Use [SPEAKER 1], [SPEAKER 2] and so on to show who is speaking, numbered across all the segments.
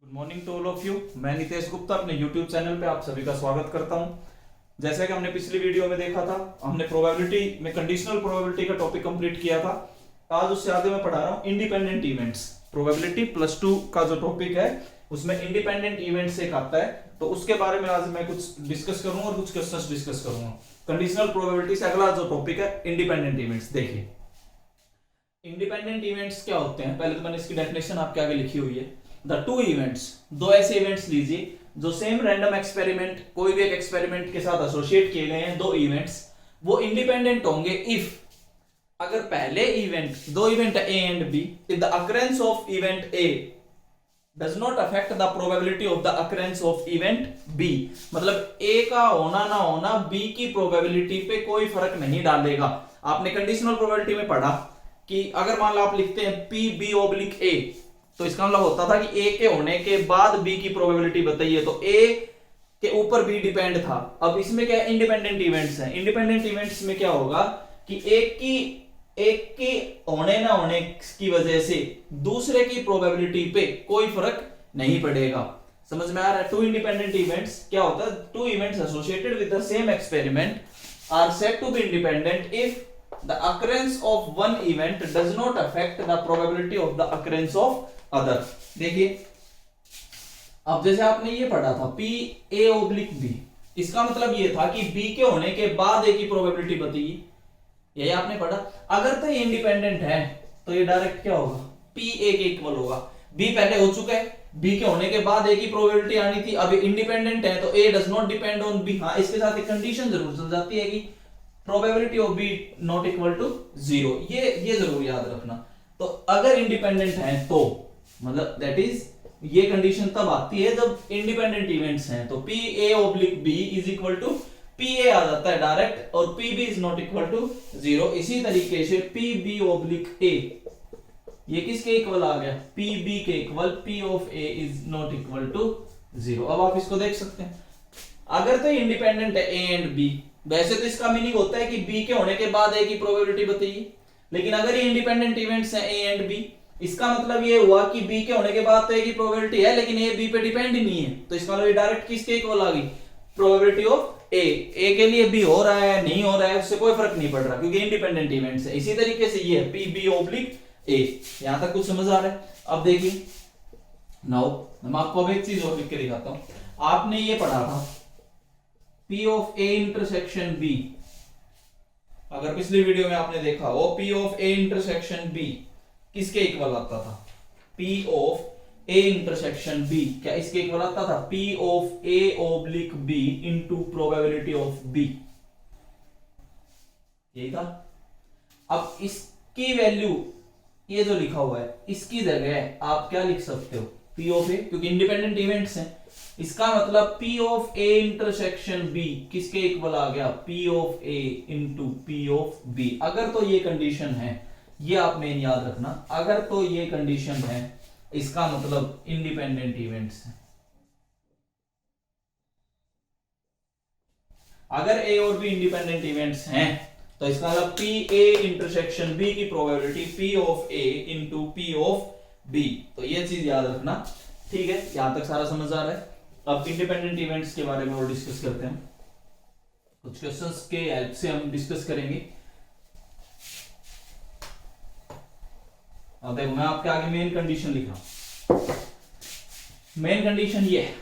[SPEAKER 1] Good morning to all of you. मैं नितेश गुप्ता अपने YouTube channel पे आप सभी का स्वागत करता हूं। जैसे कि हमने पिछली वीडियो में देखा था, हमने प्रोबेबिलिटी में कंडीशनल प्रोबेबिलिटी का टॉपिक कंप्लीट किया था। आज उससे आगे मैं पढ़ा रहा हूं इंडिपेंडेंट इवेंट्स। प्रोबेबिलिटी +2 का जो टॉपिक है उसमें इंडिपेंडेंट इवेंट्स एक आता है, तो उसके बारे में आज मैं कुछ डिस्कस करूंगा और कुछ क्वेश्चंस डिस्कस करूंगा। कंडीशनल प्रोबेबिलिटी से अगला जो टॉपिक है इंडिपेंडेंट इवेंट्स। देखिए इंडिपेंडेंट इवेंट्स क्या होते हैं, पहले तो मैंने इसकी डेफिनेशन आपके आगे लिखी हुई है। द टू इवेंट्स, दो ऐसे इवेंट्स लीजिए जो सेम रैंडम एक्सपेरिमेंट, कोई भी एक एक्सपेरिमेंट के साथ एसोसिएट किए गए हैं। दो इवेंट्स वो इंडिपेंडेंट होंगे इफ, अगर पहले इवेंट, दो event A and B, if the occurrence of event A does not affect the probability of the occurrence of event B. मतलब ए का होना ना होना बी की प्रोबेबिलिटी पे कोई फर्क नहीं डालेगा। आपने कंडीशनल प्रोबेबिलिटी में पढ़ा कि अगर मान लो आप लिखते हैं पी बी ओब्लिक ए, तो इसका मतलब होता था कि ए के होने के बाद बी की प्रोबेबिलिटी बताइए, तो ए के ऊपर बी डिपेंड था। अब इसमें क्या इंडिपेंडेंट इवेंट्स हैं। इंडिपेंडेंट इवेंट्स में क्या होगा कि एक की होने ना होने की वजह से दूसरे की प्रोबेबिलिटी पे कोई फर्क नहीं पड़ेगा। समझ में आ रहा है? टू इंडिपेंडेंट इवेंट्स क्या होता है, two events associated with the same experiment are said to be independent if the occurrence of one event does not affect the probability of the occurrence of other। देखिए अब जैसे आपने ये पढ़ा था P A ओब्लिक B, इसका मतलब ये था कि B के होने के बाद A की प्रोबेबिलिटी बताइए, यही आपने पढ़ा। अगर तो ये इंडिपेंडेंट है तो ये डायरेक्ट क्या होगा, P A के इक्वल होगा। B पहले हो चुका है, B के होने के बाद A की प्रोबेबिलिटी आनी थी। अब इंडिपेंडेंट है तो A does not depend on B। हाँ, इसके साथ एक कंडीशन जरूर चल जाती है कि probability of B not equal to 0। ये जरूर याद रखना। तो अगर इंडिपेंडेंट है तो मतलब दैट इज, ये कंडीशन तब आती है जब इंडिपेंडेंट इवेंट्स हैं। तो P A oblique B is equal to P A आ जाता है डायरेक्ट, और P B is not equal to 0। इसी तरीके से पी बी ओब्लिक ए ये किसके इक्वल आ गया, पी बी के equal, P of A is not equal to 0। अब आप इसको देख सकते हैं, अगर तो इंडिपेंडेंट है ए एंड बी, वैसे तो इसका मीनिंग होता है कि बी के होने के बाद ए की प्रोबेबिलिटी बताइए। लेकिन अगर ये इंडिपेंडेंट इवेंट्स हैं ए एंड बी, इसका मतलब ये हुआ कि बी के होने के बाद तो ए की प्रोबेबिलिटी है लेकिन ए बी पे डिपेंड ही नहीं है। तो इसका मतलब डायरेक्ट किसके इक्वल आ गई, प्रोबेबिलिटी ऑफ ए। ए के लिए बी हो रहा है नहीं हो रहा है उससे कोई फर्क नहीं पड़ रहा क्योंकि इंडिपेंडेंट इवेंट्स है। इसी तरीके से ये पी बी ओब्लिक ए। यहां तक कुछ समझ आ रहा है? अब देखिए नाउ मैं आपको अब एक चीज और लिख के दिखाता हूं। आपने ये पढ़ा था P of A intersection B, अगर पिछली वीडियो में आपने देखा हो P of A intersection B किसके इक्वल आता था, P of A intersection B क्या इसके इक्वल आता था, P of A oblique B into probability of B, यही था। अब इसकी वैल्यू ये जो लिखा हुआ है इसकी जगह आप क्या लिख सकते हो, P ऑफ A, क्योंकि इंडिपेंडेंट इवेंट्स हैं। इसका मतलब P of A intersection B किसके इक्वल आ गया, P of A into P of B। अगर तो ये कंडीशन है, ये आप मेन याद रखना, अगर तो ये कंडीशन है इसका मतलब इंडिपेंडेंट इवेंट्स है। अगर A और B इंडिपेंडेंट इवेंट्स हैं तो इसका मतलब P A इंटरसेक्शन B की probability P of A into P of B। तो ये चीज याद रखना, ठीक है? यहां तक सारा समझ आ रहा है? अब इंडिपेंडेंट इवेंट्स के बारे में और डिस्कस करते हैं। कुछ क्वेश्चंस के हेल्प से हम डिस्कस करेंगे। अब देखो मैं आपके आगे मेन कंडीशन लिख रहा हूं। मेन कंडीशन ये है,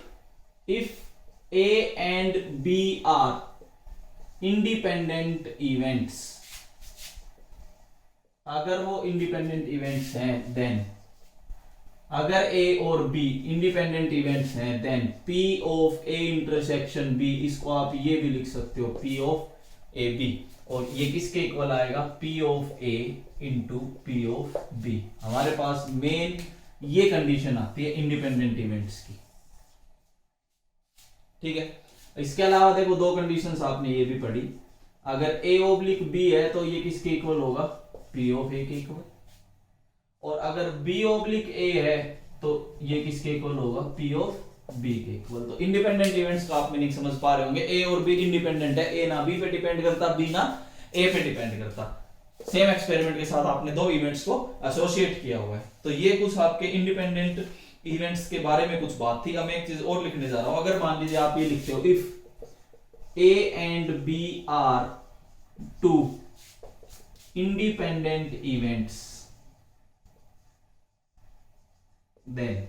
[SPEAKER 1] if A and B are independent events, अगर वो इंडिपेंडेंट इवेंट्स हैं देन, अगर A और B इंडिपेंडेंट इवेंट्स हैं then P of A intersection B, इसको आप ये भी लिख सकते हो P ऑफ A B, और ये किसके इक्वल आएगा, P of A into P of B। हमारे पास मेन ये कंडीशन आती है इंडिपेंडेंट इवेंट्स की, ठीक है? इसके अलावा देखो दो कंडीशंस आपने ये भी पढ़ी, अगर A ओब्लिक B है तो ये किसके इक्वल होगा, P ऑफ A के इक्वल, और अगर B ओब्लिक A है तो ये किसके इक्वल होगा, P ऑफ B के इक्वल। तो इंडिपेंडेंट इवेंट्स का आप मीनिंग समझ पा रहे होंगे। A और B इंडिपेंडेंट है, A ना B पे डिपेंड करता, B ना A पे डिपेंड करता। सेम एक्सपेरिमेंट के साथ आपने दो इवेंट्स को एसोसिएट किया हुआ है। तो ये कुछ आपके इंडिपेंडेंट इवेंट्स के बारे में कुछ बात थी। अब मैं एक चीज और लिखने जा रहा हूं। अगर मान लीजिए आप ये लिखते हो, if A and B are two independent events, then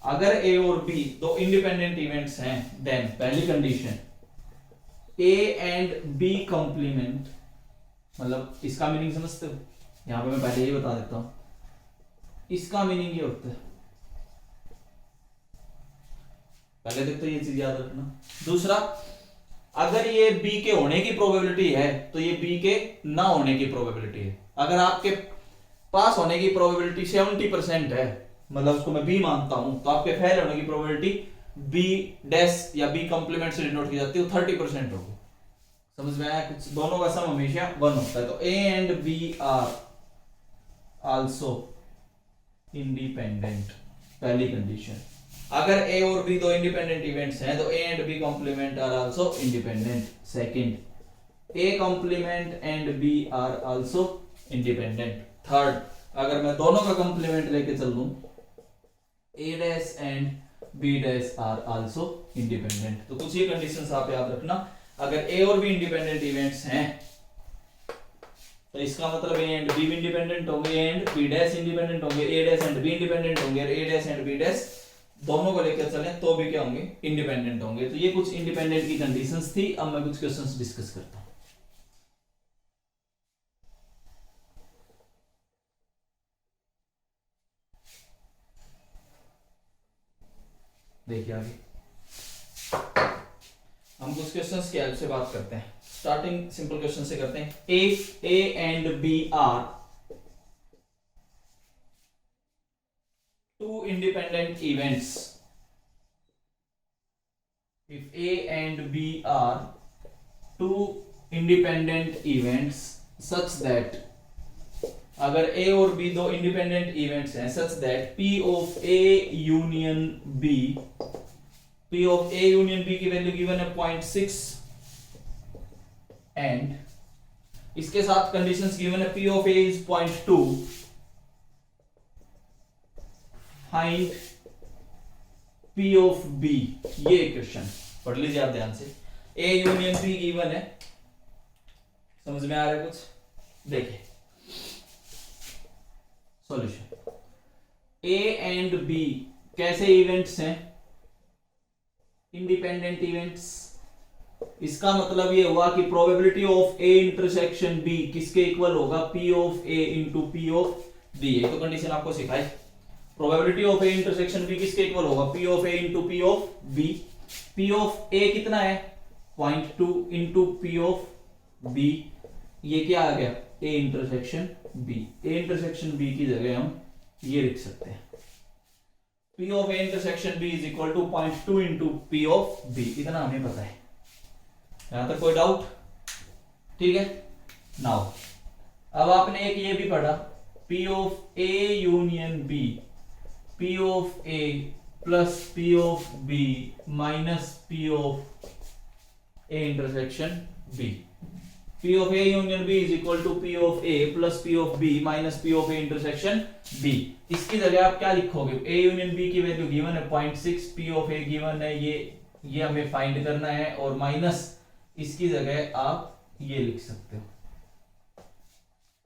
[SPEAKER 1] अगर ए और बी दो इंडिपेंडेंट इवेंट्स हैं, देन पहली condition A and B complement, मतलब इसका मीनिंग समझते हो? यहां पे मैं पहले ये बता देता हूं, इसका मीनिंग ये होता है, पहले देखते ये चीज याद रखना। दूसरा, अगर ये बी के होने की प्रोबेबिलिटी है तो ये बी के ना होने की प्रोबेबिलिटी है। अगर आपके पास होने की प्रोबेबिलिटी 70% है, मतलब उसको मैं बी मानता हूं, तो आपके फेल होने की प्रोबेबिलिटी बी डैश या बी कंप्लीमेंट से डिनोट की जाती है, 30% होगी। समझ में आया? कुछ दोनों का सम हमेशा 1 होता है। तो A and B are also independent, पहली कंडीशन। अगर ए और बी दो इंडिपेंडेंट इवेंट्स हैं तो A and B complement are also independent. Second, A complement and B are also independent. Third, अगर मैं दोनों का कॉम्प्लीमेंट लेके चल लूं, A dash and B dash are also independent. तो कुछ ये कंडीशंस आप याद रखना। अगर ए और बी इंडिपेंडेंट इवेंट्स हैं तो इसका मतलब ए एंड बी इंडिपेंडेंट होंगे, A and B dash independent होंगे, A dash and B independent होंगे, A dash and B dash दोनों को लेकर चलें तो भी क्या होंगे? इंडिपेंडेंट होंगे। तो ये कुछ इंडिपेंडेंट की कंडीशंस थी। अब मैं कुछ क्वेश्चंस डिस्कस करता हूं। देखिए आगे हम कुछ क्वेश्चंस की हेल्प से बात करते हैं। स्टार्टिंग सिंपल क्वेश्चन से करते हैं। A and B are two independent events. If A and B are two independent events such that, अगर A और B दो independent events हैं such that P of A union B, P of A union B की value given है 0.6 and इसके साथ conditions given है P of A is 0.2, find P of B। ये क्वेश्चन पढ़ लीजिए आप ध्यान से। A यूनियन B गिवन है, समझ में आ रहा है कुछ? देखिए सॉल्यूशन। A एंड B कैसे इवेंट्स हैं? Independent events. इसका मतलब ये हुआ कि probability of A intersection B किसके इक्वल होगा? P of A into P of B। ये तो कंडीशन आपको सिखाई। Probability of A intersection B किसके इक्वल होगा? P of A into P of B। P of A कितना है? 0.2 इंटू P of B। ये क्या आ गया? A intersection B। A intersection B की जगह हम ये लिख सकते हैं, P of A intersection B is equal to 0.2 into P of B। इतना हमें पता है। यहां तक कोई डाउट? ठीक है। नाउ अब आपने एक ये भी पढ़ा, P of A union B, P of A plus P of B minus P of A intersection B। P of A union B is equal to P of A plus P of B minus P of A intersection B। इसकी जगह आप क्या लिखोगे? A union B की value given है 0.6, P of A given है ये हमें फाइंड करना है, और माइनस इसकी जगह आप ये लिख सकते हो।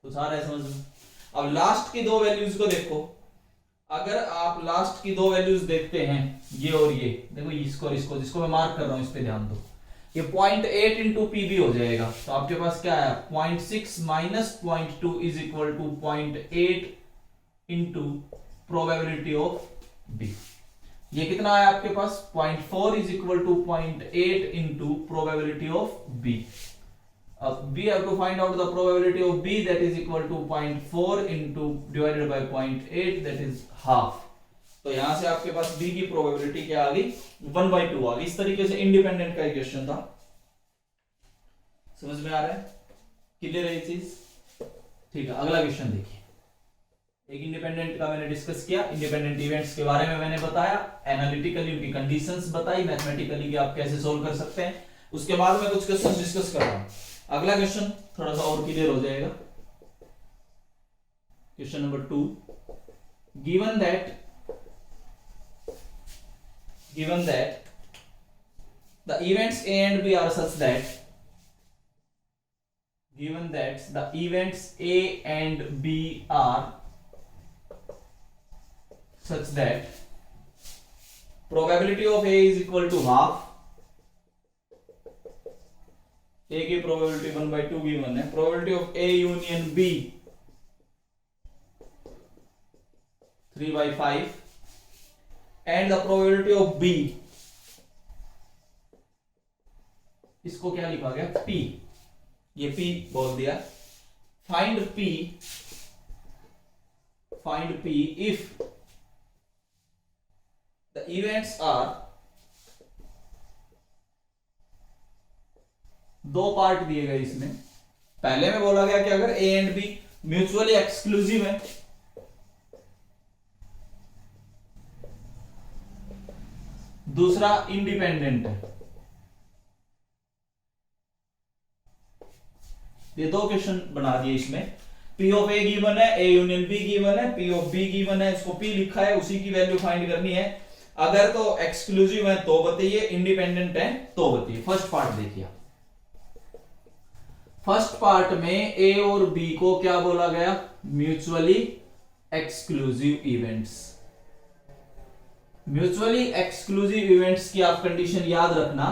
[SPEAKER 1] तो सारा है समझ में? अब लास्ट की दो वैल्यूज को देखो। अगर आप लास्ट की दो वैल्यूज देखते हैं, ये और ये, देखो इसको और इसको, जिसको मैं मार्क कर रहा हूं इस पे ध्यान दो, ये 0.8 इंटू पीबी हो जाएगा। तो आपके पास क्या है? 0.6 minus 0.2 is equal to 0.8 into probability of B. ये कितना है आपके पास? 0.4 is equal to 0.8 into probability of B. अब we have to find out the probability of B, that is equal to 0.4 into divided by 0.8, that is half। तो यहां से आपके पास B की प्रोबेबिलिटी क्या आ गई? 1/2 आ गई। इस तरीके से इंडिपेंडेंट का क्वेश्चन था। समझ में आ रहा है? क्लियर है ये चीज? ठीक है। अगला क्वेश्चन देखिए। एक इंडिपेंडेंट का मैंने डिस्कस किया, इंडिपेंडेंट इवेंट्स के बारे में मैंने बताया, एनालिटिकली उनकी कंडीशंस बताई, मैथमेटिकली कि आप कैसे सोल्व कर सकते हैं। उसके बाद मैं कुछ क्वेश्चन डिस्कस कर रहा हूं। अगला क्वेश्चन थोड़ा सा और क्लियर हो जाएगा। Question number 2, given that given that the events A and B are such that, given that the events A and B are such that probability of A is equal to half, A की probability 1/2 given है, probability of A union B 3/5 and the probability of B, इसको क्या लिखा गया P, ये P बोल दिया, find P if the events are, दो पार्ट दिए गए इसमें, पहले में बोला गया कि अगर A and B mutually exclusive है, दूसरा इंडिपेंडेंट है, ये दो क्वेश्चन बना दिए इसमें। P ऑफ A गिवन है, A यूनियन B गिवन है, P ऑफ B गिवन है, इसको P लिखा है, उसी की वैल्यू फाइंड करनी है। अगर तो एक्सक्लूसिव है तो बताइए, इंडिपेंडेंट है तो बताइए। फर्स्ट पार्ट देखिए, फर्स्ट पार्ट में A और B को क्या बोला गया, mutually exclusive events. Mutually exclusive events की आप कंडीशन याद रखना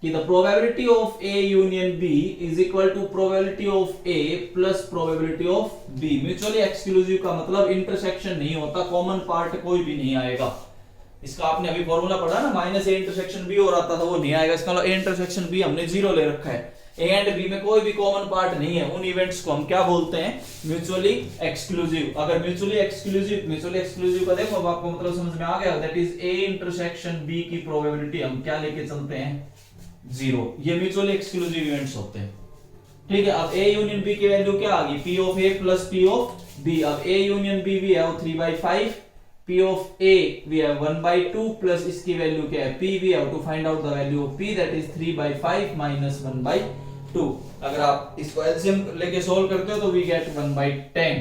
[SPEAKER 1] कि the probability of A union B is equal to probability of A plus probability of B। Mutually exclusive का मतलब इंटरसेक्शन नहीं होता, कॉमन पार्ट कोई भी नहीं आएगा। इसका आपने अभी फॉर्मूला पढ़ा ना, माइनस A इंटरसेक्शन B हो रहा था, वो नहीं आएगा। इसका मतलब A इंटरसेक्शन B हमने 0 ले रखा है, A एंड B में कोई भी कॉमन पार्ट नहीं है, उन इवेंट्स को हम क्या बोलते हैं, म्यूचुअली एक्सक्लूसिव। अगर म्यूचुअली एक्सक्लूसिव का देखो, अब आपको मतलब समझ में आ गया, that is A intersection B की प्रोबेबिलिटी हम क्या लेके चलते हैं, 0। ये म्यूचुअली एक्सक्लूसिव इवेंट्स होते हैं, ठीक है। अब A यूनियन B की वैल्यू क्या आ गई, P of A plus P of B। अब A यूनियन B भी है वो 3/5, P of A we have 1/2 plus इसकी वैल्यू क्या है P, we have to find out the value of P, that is 3/5 minus 1/2। अगर आप इसको एलसीएम लेके सोल्व करते हो तो we get 1/10।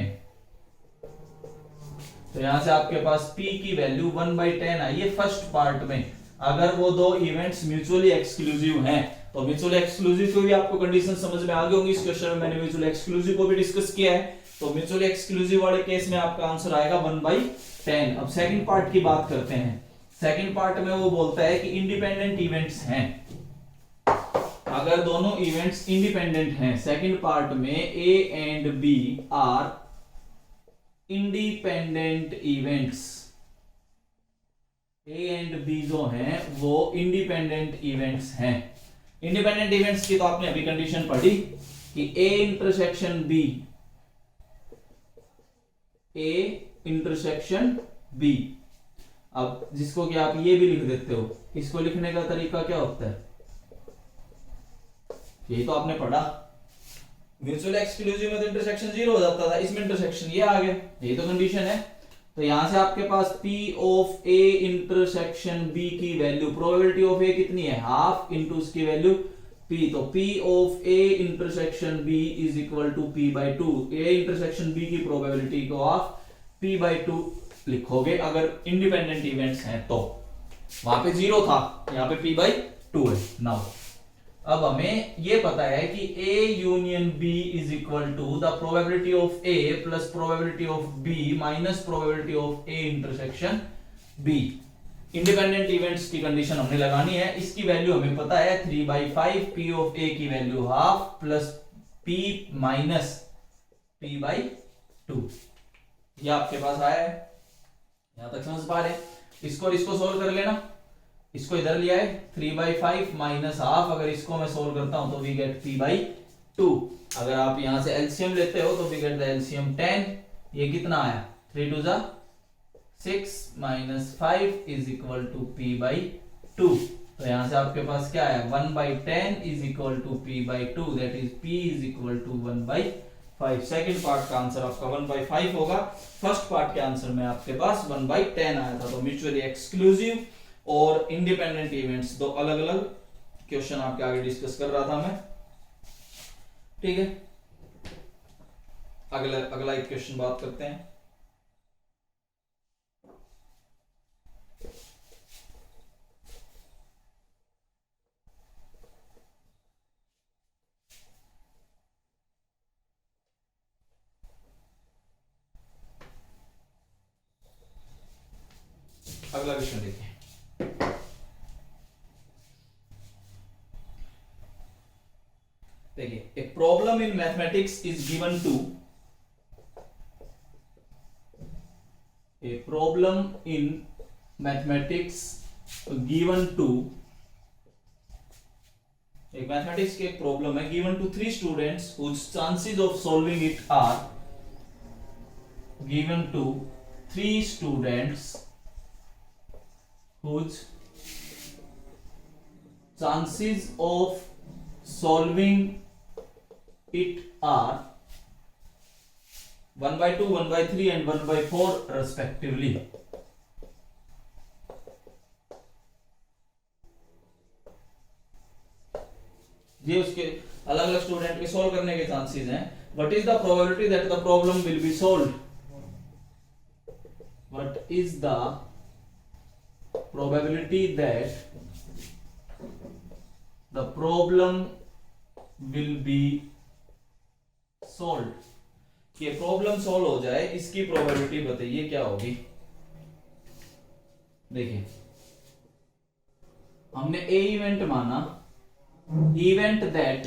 [SPEAKER 1] तो यहां से आपके पास P की वैल्यू 1/10 आई है फर्स्ट पार्ट में। अगर वो दो इवेंट्स म्यूचुअली एक्सक्लूसिव हैं, तो म्यूचुअली एक्सक्लूसिव को भी आपको कंडीशन समझ में आ गई होंगी। इस क्वेश्चन में मैंने म्यूचुअली एक्सक्लूसिव को भी डिस्कस किया है, तो म्यूचुअली एक्सक्लूसिव वाले केस में आपका आंसर आएगा 1/10। अब सेकंड पार्ट की बात करते हैं। सेकंड पार्ट में वो बोलता है कि इंडिपेंडेंट इवेंट्स हैं, अगर दोनों इवेंट्स इंडिपेंडेंट हैं। सेकंड पार्ट में A and B are independent events, A and B जो हैं वो इंडिपेंडेंट इवेंट्स हैं। इंडिपेंडेंट इवेंट्स की तो आपने अभी कंडीशन पढ़ी कि A intersection B, A intersection B। अब जिसको कि आप ये भी लिख देते हो, इसको लिखने का तरीका क्या होता है, यही तो आपने पढ़ा, म्यूचुअल एक्सक्लूसिव में तो इंटरसेक्शन 0 हो जाता था, इसमें इंटरसेक्शन ये आ गया, यही तो कंडीशन है। तो यहां से आपके पास P of A intersection B की वैल्यू, प्रोबेबिलिटी ऑफ A कितनी है, हाफ इंटू उसकी वैल्यू P, तो P of A intersection B is equal to P/2। A intersection B की प्रोबेबिलिटी को आप P/2 लिखोगे अगर इंडिपेंडेंट इवेंट्स हैं तो। वहां पे 0 था, यहाँ पे P/2 है। नाउ अब हमें ये पता है कि A union B is equal to the probability of A plus probability of B minus probability of A intersection B। Independent events की कंडीशन हमने लगानी है, इसकी वैल्यू हमें पता है 3/5, P ऑफ A की value half plus P minus P/2। ये आपके पास आया है, यहां तक समझ पा रहे। इसको सोल्व कर लेना, इसको इधर लिया है 3/5 माइनस हाफ, अगर इसको मैं सोल्व करता हूं तो वी गेट P/2। अगर आप यहां से एलसीएम लेते हो तो वी गेट द एलसीएम 10। ये कितना आया, 3 2 6 minus 5 is equal to P/2। तो यहां से आपके पास क्या आया, 1/10 is equal to P/2, that is P is equal to 1/5। Second part का आंसर आपका 1/5 होगा। फर्स्ट पार्ट के आंसर में आपके पास 1/10 आया था। तो म्यूचुअली एक्सक्लूसिव और इंडिपेंडेंट इवेंट्स दो अलग अलग क्वेश्चन आपके आगे डिस्कस कर रहा था मैं, ठीक है। अगला एक क्वेश्चन बात करते हैं। अगला क्वेश्चन देखिए। देखिए, a problem in mathematics is given to, a problem in mathematics given to, एक मैथमेटिक्स की एक प्रॉब्लम है, given to 3 students whose chances of solving it are, given to 3 students whose chances of solving it are 1/2, 1/3 and 1/4 respectively. ये उसके अलग अलग student के solve करने के चांसेस हैं। What is the probability that the problem will be solved, what is the probability that the problem will be solved, कि problem solve हो जाए इसकी प्रोबेबिलिटी बताइए क्या होगी। देखिए, हमने ए इवेंट माना, event that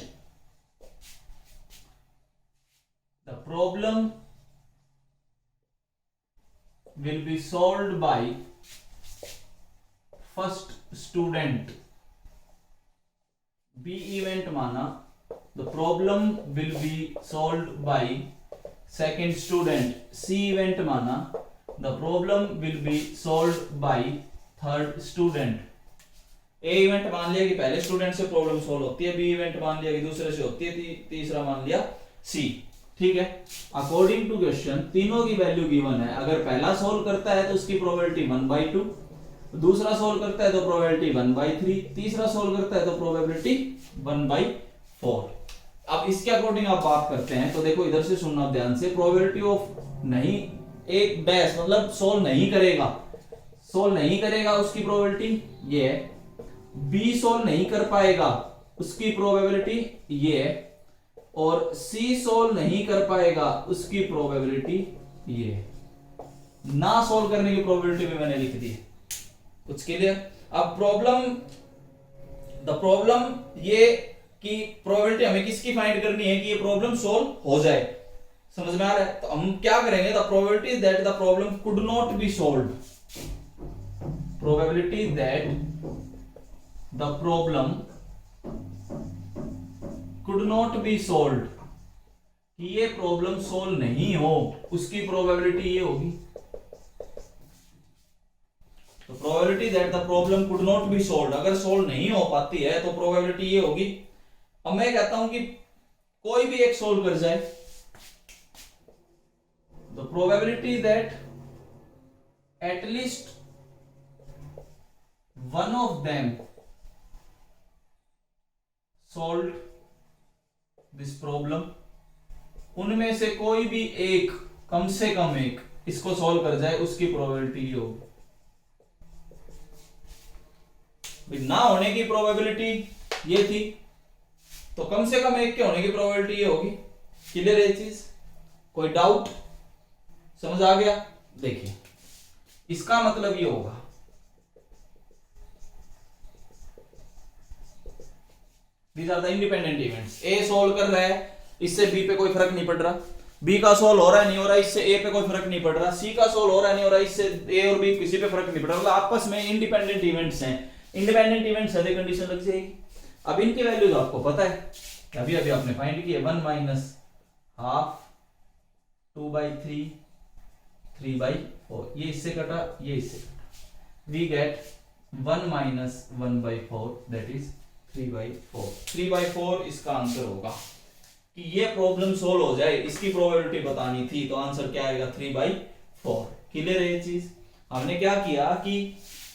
[SPEAKER 1] the problem will be solved by first student, B event माना the problem will be solved by second student, C event माना the problem will be solved by third student। A event मान लिया कि पहले student से problem solve होती है, B event मान लिया कि दूसरे से होती है, तीसरा मान लिया सी। ठीक है, अकॉर्डिंग टू क्वेश्चन तीनों की वैल्यू गिवन है। अगर पहला सॉल्व करता है तो उसकी प्रोबेबिलिटी 1/2, दूसरा सॉल्व करता है तो प्रोबेबिलिटी 1/3, तीसरा सॉल्व करता है तो प्रोबेबिलिटी 1/4। अब इसके अकॉर्डिंग आप बात करते हैं तो देखो, इधर से सुनना ध्यान से, प्रोबेबिलिटी ऑफ नहीं, एक डैश मतलब सॉल्व नहीं करेगा, सॉल्व नहीं करेगा उसकी प्रोबेबिलिटी ये है, बी सॉल्व नहीं कर पाएगा उसकी प्रोबेबिलिटी ये है, और सी सॉल्व नहीं कर पाएगा उसकी प्रोबेबिलिटी ये है। ना सॉल्व करने की प्रोबेबिलिटी भी मैंने लिख दी है, कुछ क्लियर। अब द प्रॉब्लम ये कि प्रोबेबिलिटी हमें किसकी फाइंड करनी है कि ये प्रॉब्लम सॉल्व हो जाए, समझ में आ रहा है। तो हम क्या करेंगे, the probability that the problem could not be solved, probability that the problem could not be solved, कि ये प्रॉब्लम सोल्व नहीं हो उसकी प्रोबेबिलिटी ये होगी। तो probability that the problem could not be solved, अगर सोल्व नहीं हो पाती है तो प्रोबेबिलिटी ये होगी। अब मैं कहता हूं कि कोई भी एक सोल्व कर जाए, the probability that at least one of them solve this problem, उनमें से कोई भी एक, कम से कम एक इसको सॉल्व कर जाए, उसकी प्रोबेबिलिटी ये होगी। ना होने की प्रोबेबिलिटी ये थी, तो कम से कम एक के होने की प्रोबेबिलिटी ये होगी। क्लियर है ये चीज, कोई डाउट, समझ आ गया। देखिए, इसका मतलब ये होगा, These are the independent events। A solve कर रहा है, इससे B पे कोई फर्क नहीं पड़ रहा, B का सॉल्व हो रहा है नहीं हो रहा, इससे A पे कोई फर्क नहीं पड़ रहा, C का सॉल्व हो रहा है नहीं हो रहा, इससे A और B किसी पे फर्क नहीं पड़ रहा, मतलब आपस में इंडिपेंडेंट इवेंट्स हैं। इंडिपेंडेंट इवेंट्स है, कंडीशन लग जाएगी। अब इनकी वैल्यूज आपको पता है, अभी अभी आपने फाइंड की है, 1 माइनस हाफ, 2/3, 3/4, ये इससे कटा, ये इससे कटा, we get 1 minus 1/4 that is 3/4। 3/4 इसका आंसर होगा। कि ये प्रॉब्लम सोल्व हो जाए इसकी प्रोबेबिलिटी बतानी थी, तो आंसर क्या आएगा 3/4। क्लियर है ये चीज। हमने क्या किया कि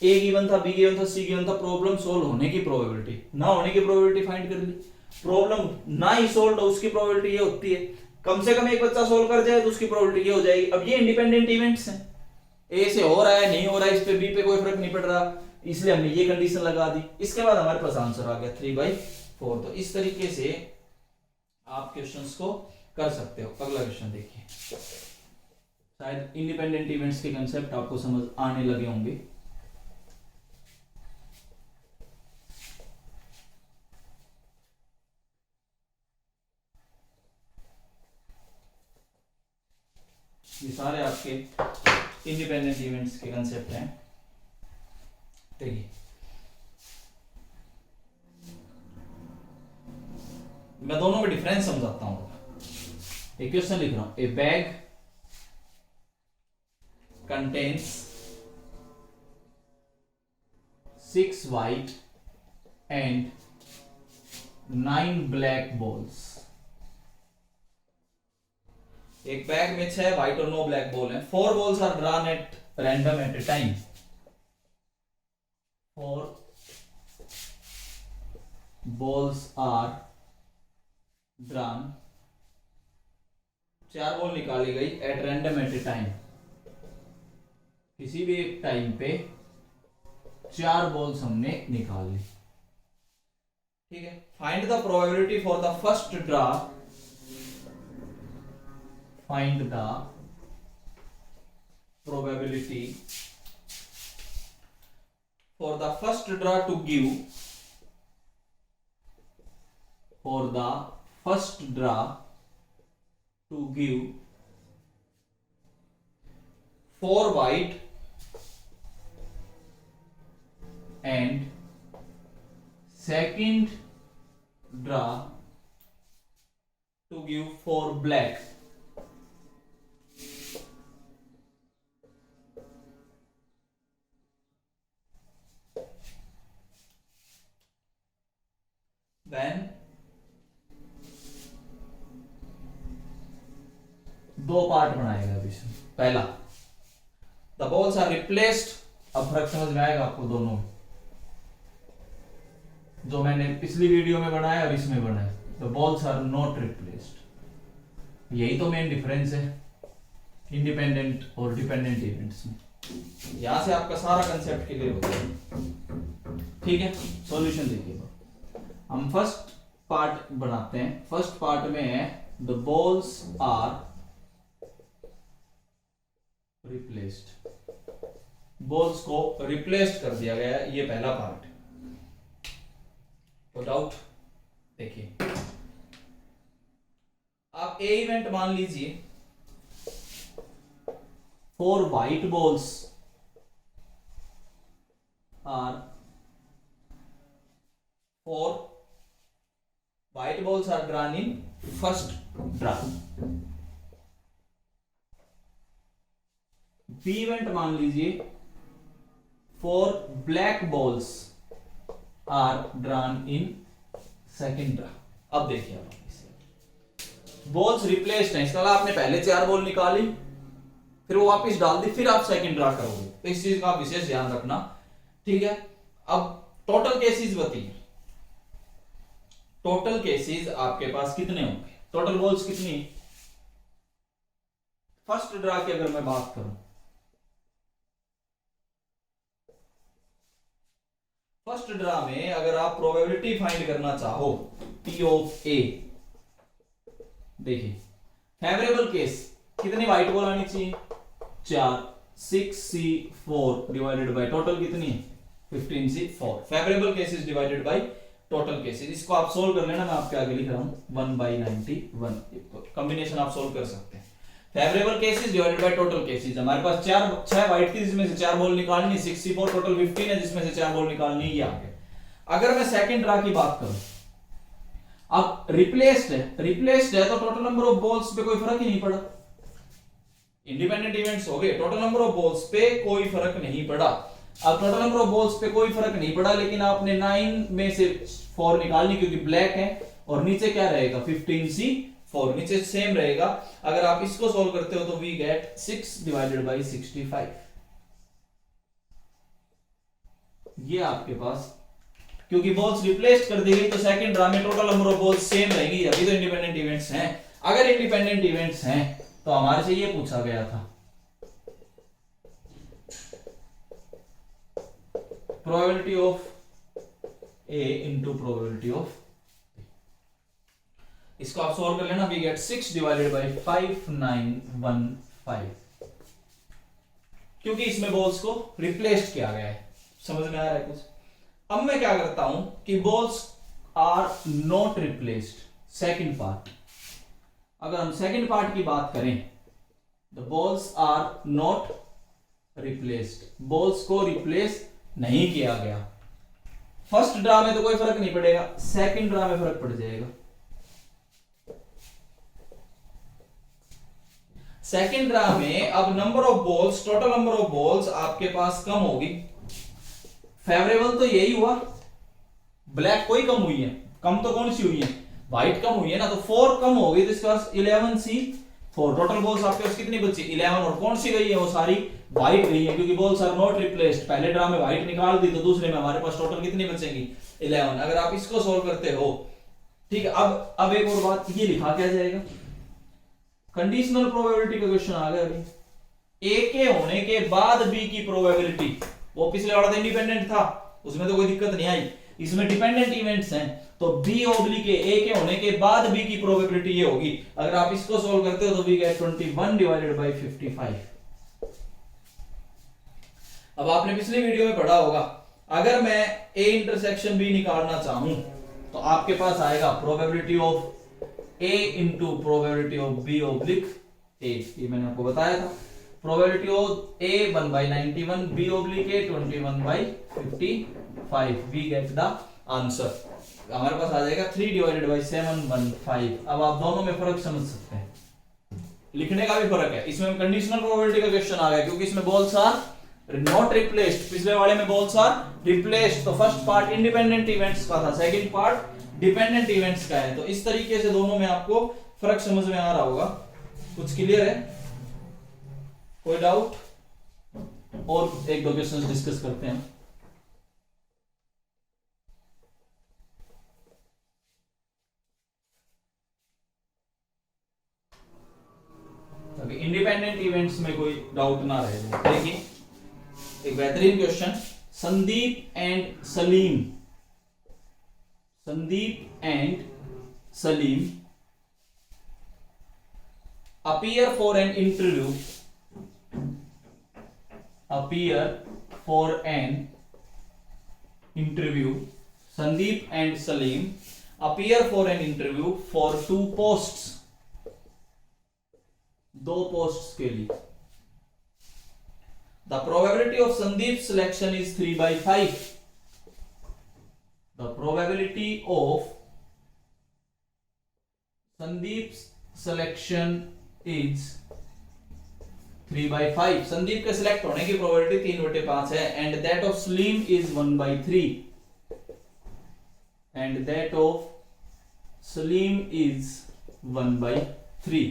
[SPEAKER 1] ए गिवन था, बी गिवन था, सी गिवन था, प्रॉब्लम सोल्व होने की प्रोबेबिलिटी, ना होने की प्रोबेबिलिटी फाइंड कर ली। प्रॉब्लम ना ही सोल्व हो उसकी प्रोबेबिलिटी ये होती है, कम से कम एक बच्चा सोल्व कर जाए तो उसकी प्रोबेबिलिटी ये हो जाएगी। अब ये इंडिपेंडेंट इवेंट्स हैं, ए से हो रहा है नहीं हो रहा है, इस पे बी पे कोई फर्क नहीं पड़ रहा, इसलिए हमने ये कंडीशन लगा दी। इसके बाद हमारे पास आंसर आ गया 3/4। तो इस तरीके से आप क्वेश्चंस को कर सकते हो। अगला क्वेश्चन देखिए, शायद इंडिपेंडेंट इवेंट्स के कंसेप्ट आपको समझ आने लगे होंगे। ये सारे आपके इंडिपेंडेंट इवेंट्स के कंसेप्ट हैं। देखिए मैं दोनों में डिफरेंस समझाता हूं। एक क्वेश्चन लिख रहा हूं, ए bag contains 6 white and 9 black balls। एक बैग में 6 व्हाइट और 9 ब्लैक बॉल हैं। 4 balls are drawn at random at a time. 4 balls are drawn, 4 ball निकाली गई at random at a time. किसी भी एक टाइम पे 4 बॉल्स हमने निकाल ली। ठीक है, find the probability for the first draw. Find the probability for the first draw to give, for the first draw to give 4 white and second draw to give 4 black। Then दो part बनाएगा अभी इसमें। पहला, the balls are replaced. अब फर्क समझ में आएगा आपको दोनों में, जो मैंने पिछली वीडियो में बनाया और इसमें बनाया। The balls are not replaced. यही तो मेन डिफरेंस है इंडिपेंडेंट और डिपेंडेंट इवेंट्स में। यहां से आपका सारा कंसेप्ट क्लियर हो जाएगा। ठीक है, सॉल्यूशन देखिए। हम फर्स्ट पार्ट बनाते हैं। फर्स्ट पार्ट में है the balls are replaced. Balls को रिप्लेस्ड कर दिया गया है, ये पहला पार्ट है। तो डाउट देखिए, आप ए इवेंट मान लीजिए। 4 white balls are 4 white balls are drawn in first draw। B event मान लीजिए 4 black balls are drawn in second draw। अब देखिए, आप बॉल्स रिप्लेस्ड हैं, इसका आपने पहले 4 बॉल निकाली, फिर वो वापस डाल दी, फिर आप सेकंड ड्रा करोगे। तो इस चीज का आप विशेष ध्यान रखना। ठीक है, अब टोटल केसेस बताइए। टोटल केसेस आपके पास कितने होंगे? टोटल बॉल्स कितनी? फर्स्ट ड्रा की अगर मैं बात करूं, फर्स्ट ड्रा में अगर आप प्रोबेबिलिटी फाइंड करना चाहो पी ऑफ ए, देखिए फेवरेबल केस कितनी व्हाइट बॉल आनी चाहिए? 4। 6C4 डिवाइडेड बाय टोटल कितनी है? 15C4। Favourable cases divided by total cases. इसको आप सोल्व कर लेना, मैं आपके आगे लिख रहा हूं 1/91। कॉम्बिनेशन आप सोल्व कर सकते हैं। Favourable cases divided by total cases. हमारे पास 6 व्हाइट थी, जिसमें से 4 बॉल निकालनी है। 6C4 टोटल 15 है, जिसमें से 4 बॉल निकालनी है। ये आ गया। अगर मैं सेकंड ड्रा की बात करूं, अब रिप्लेस्ड है तो टोटल नंबर ऑफ बॉल्स पे कोई फर्क ही नहीं पड़ा। इंडिपेंडेंट इवेंट्स हो गए, टोटल नंबर ऑफ बॉल्स पे कोई फर्क नहीं पड़ा। अब टोटल नंबर ऑफ बॉल्स पे कोई फर्क नहीं पड़ा, लेकिन आपने 9 में से 4 निकालनी, क्योंकि ब्लैक है। और नीचे क्या रहेगा? 15C4 नीचे सेम रहेगा। अगर आप इसको सोल्व करते हो तो वी गेट 6 डिवाइडेड बाई 65। ये आपके पास, क्योंकि बॉल्स रिप्लेस्ड कर दी गई, तो सेकंड ड्रा में total number of balls same रहेगी। अभी तो इंडिपेंडेंट इवेंट्स हैं। अगर इंडिपेंडेंट इवेंट्स हैं तो हमारे से ये पूछा गया था, probability of A into probability of. इसको आप सॉल्व कर लेना, वी गेट 6 डिवाइडेड बाय 5915, क्योंकि इसमें बॉल्स को रिप्लेस्ड किया गया है। समझ में आ रहा है कुछ? अब मैं क्या करता हूं कि balls are not replaced. Second part, अगर हम सेकंड पार्ट की बात करें the balls are not replaced, balls को रिप्लेस नहीं किया गया। फर्स्ट ड्रा में तो कोई फर्क नहीं पड़ेगा, सेकंड ड्रा में फर्क पड़ जाएगा। सेकंड ड्रा में अब number of balls, total number of balls आपके पास कम होगी। फेवरेबल तो यही हुआ, ब्लैक कोई कम हुई है, कम तो कौन सी हुई है, व्हाइट कम हुई है ना, तो 4 कम हो गई, तो इसके पास 11C4, टोटल बॉल्स आपके पास कितनी बची 11, और कौन सी गई है, वो सारी व्हाइट गई है, क्योंकि बॉल्स आर नॉट रिप्लेस्ड। पहले ड्रा में व्हाइट निकाल दी, तो दूसरे में हमारे पास टोटल कितनी बचेंगी 11। अगर आप इसको सोल्व करते हो, ठीक है। अब एक और बात, ये लिखा क्या जाएगा, कंडीशनल प्रोबेबिलिटी का क्वेश्चन आ गया अभी। ए के होने के बाद बी की प्रोबेबिलिटी, वो पिछले वाला तो इंडिपेंडेंट था, उसमें तो कोई दिक्कत नहीं आई, इसमें डिपेंडेंट इवेंट्स हैं, तो बी ऑब्लिक ए के होने के बाद बी की प्रोबेबिलिटी ये होगी। अगर आप इसको सोल्व करते हो तो वी गेट 21 डिवाइडेड बाय 55। अब आपने पिछली वीडियो में पढ़ा होगा, अगर मैं ए इंटरसेक्शन बी निकालना चाहूं तो आपके पास आएगा probability of A into probability of B oblique A, ये मैंने आपको बताया था। Probability of A 1/91, B oblique A 21/55, we get the answer. हमारे पास आ जाएगा 3 डिवाइडेड बाय 715। अब आप दोनों में फर्क समझ सकते हैं, लिखने का भी फर्क है। इसमें कंडीशनल प्रोबेबिलिटी का क्वेश्चन आ गया, क्योंकि इसमें बॉल्स आर नॉट रिप्लेस्ड, पिछले वाले में बॉल्स आर रिप्लेस्ड। तो फर्स्ट पार्ट इंडिपेंडेंट इवेंट्स का था, सेकंड पार्ट डिपेंडेंट इवेंट्स का है। तो इस तरीके से दोनों में आपको फर्क समझ में आ रहा होगा। कुछ क्लियर है, कोई डाउट? और एक दो क्वेश्चंस डिस्कस करते हैं। अभी इंडिपेंडेंट इवेंट्स में कोई डाउट ना रहे। देखिए एक बेहतरीन question, Sandeep and Salim, Sandeep and Salim appear for an interview, appear for an interview, Sandeep and Salim appear for an interview for 2 posts, 2 posts के लिए। The probability of Sandeep's selection is 3/5. The probability of Sandeep's selection is 3/5। Sandeep के select होने की probability 3/5 है। And that of Salim is 1/3, and that of Salim is 1/3।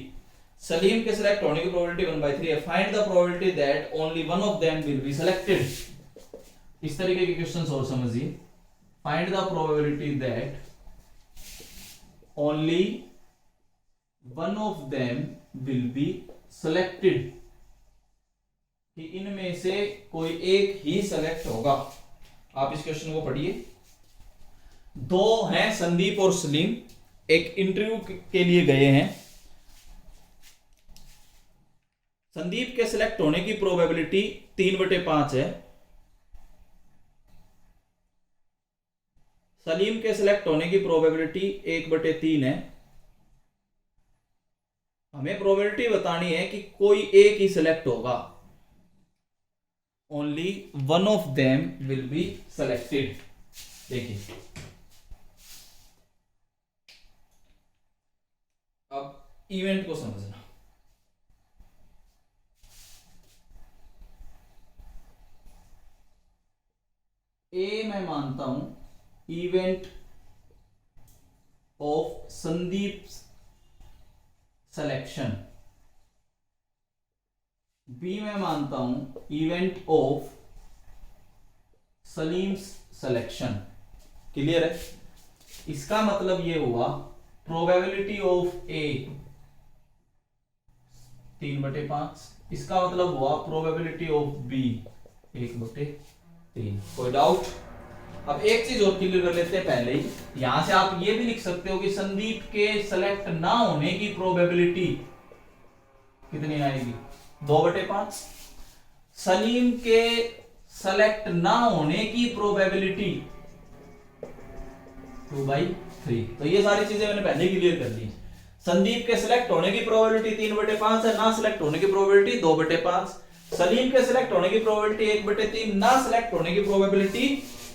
[SPEAKER 1] Salim के select होने की probability 1/3 है। Find the probability that only one of them will be selected. इस तरीके के क्वेश्चंस और समझिए। Find the probability that only one of them will be selected, कि इनमें से कोई एक ही सेलेक्ट होगा। आप इस क्वेश्चन को पढ़िए। 2 हैं संदीप और सलीम, एक इंटरव्यू के लिए गए हैं। संदीप के सिलेक्ट होने की प्रोबेबिलिटी 3/5 है, सलीम के सिलेक्ट होने की प्रोबेबिलिटी 1/3 है। हमें प्रोबेबिलिटी बतानी है कि कोई एक ही सिलेक्ट होगा, only one of them will be selected. देखिए अब इवेंट को समझना। ए मैं मानता हूं event of Sandeep selection, B मैं मानता हूं event of Salim's selection. Clear है? इसका मतलब ये हुआ प्रोबेबिलिटी ऑफ ए 3/5, इसका मतलब हुआ प्रोबेबिलिटी ऑफ बी 1/3। कोई डाउट? अब एक चीज और क्लियर कर लेते हैं पहले ही। यहां से आप ये भी लिख सकते हो कि संदीप के सेलेक्ट ना होने की प्रोबेबिलिटी कितनी आएगी 2/5। सलीम के सेलेक्ट ना होने की प्रोबेबिलिटी 2/3। तो ये सारी चीजें मैंने पहले क्लियर कर दी। संदीप के सिलेक्ट होने की प्रोबेबिलिटी 3/5 है, ना सिलेक्ट होने की प्रोबेबिलिटी 2/5। सलीम के सिलेक्ट होने की प्रोबेबिलिटी 1/3, ना सिलेक्ट होने की प्रोबेबिलिटी